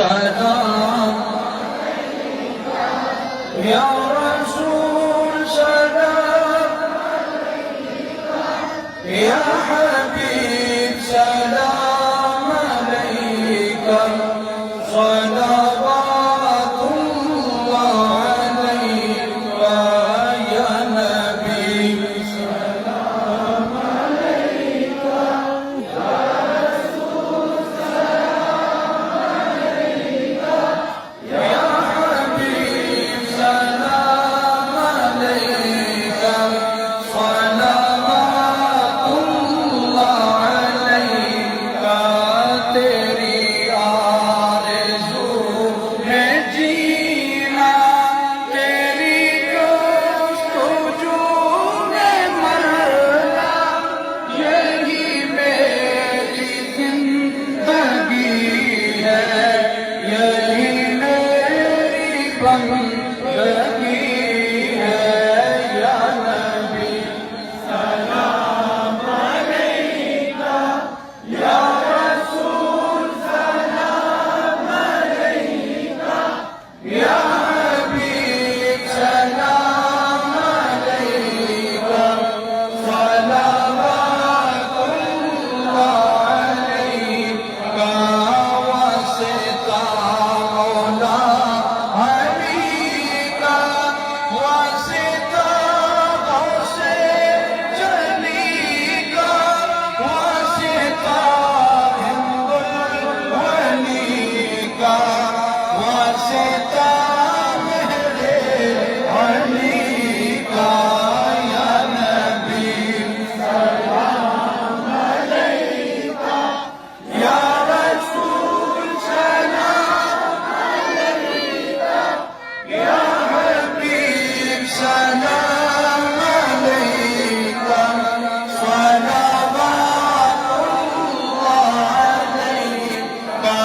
सलाम या रसूल सलाम या हबीब सलाम अलैका सलावतुल्लाह अलैका या नबी सलाम अलैका या रसूल सलाम अलैका या हबीब सलाम अलैका सलावतुल्लाह अलैका तेरी आरज़ू है जीना तेरी जस्तजू में मरना यही मेरी जिंदगी है यही मेरी बंदगी है या नबी सलाम अलैका या रसूल सलाम अलैका या हबीब सलाम अलैका सलावतुल्लाह अलैका वासिता मौला अली का वासिता गौसे जली का वासिता हिंदुल वली का वासिता मेरे अली का या नबी सलाम अलैका या रसूल सलाम अलैका या हबीब सलाम अलैका सलावतुल्लाह अलैका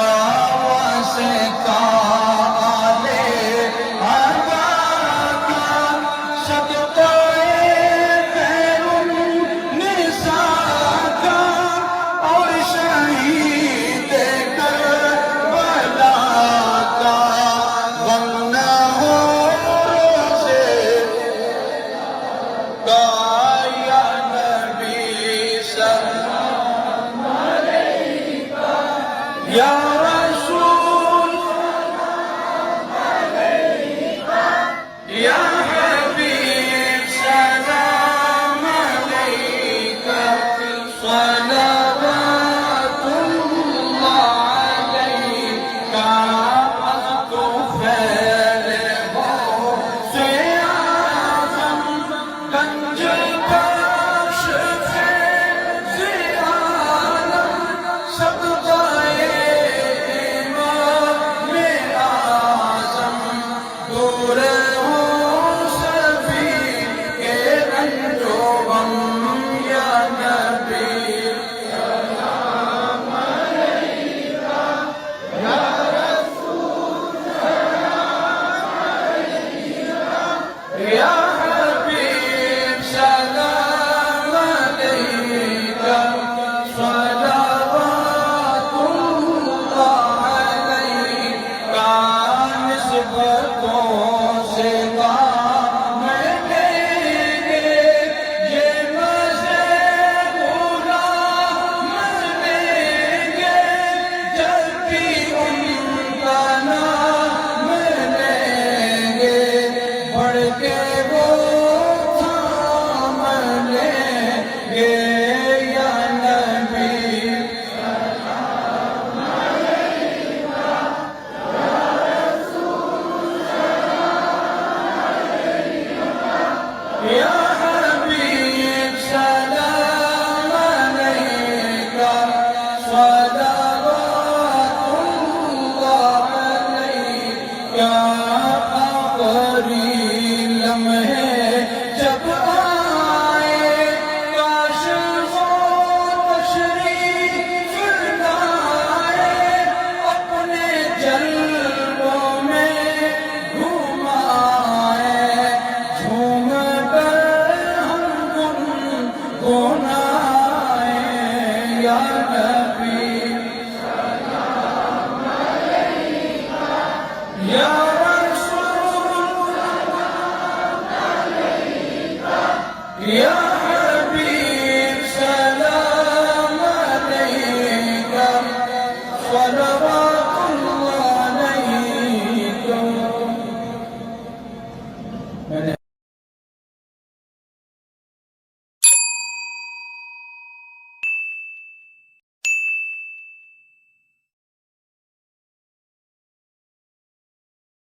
वासिता आले अदा का सदक़ाए खैरुन निसा का और शहीद करबला का वरना हो रोज़े का या नबी सलाम अलैका या रसूल या हबीब सलाम अलैका सलावतुल्लाह अलैका तो फैले हो से आज़म गंज बख्श से आलम सदक़ाए इमाम आज़म दूर हो सभी के रंजो गम या नबी सलाम अलैका या रसूल सलाम अलैका या हबीब सलाम अलैका सलावतुल्लाह अलैका निस्बतों से काम लेंगे ये मज़े गुलाम लेंगे जब भी उनका नाम लेंगे बढ़ के वो थाम लेंगे या नबी सलाम अलैका या रसूल सलाम अलैका या हबीब सलाम अलैका सलावतुल्लाह अलैका आखिरी लम्हे जब आए काश वो तशरीफ लाए अपने जलवों में घुमाए झूम कर हम गुनगुनाए या नबी सलाम अलैका या रसूल या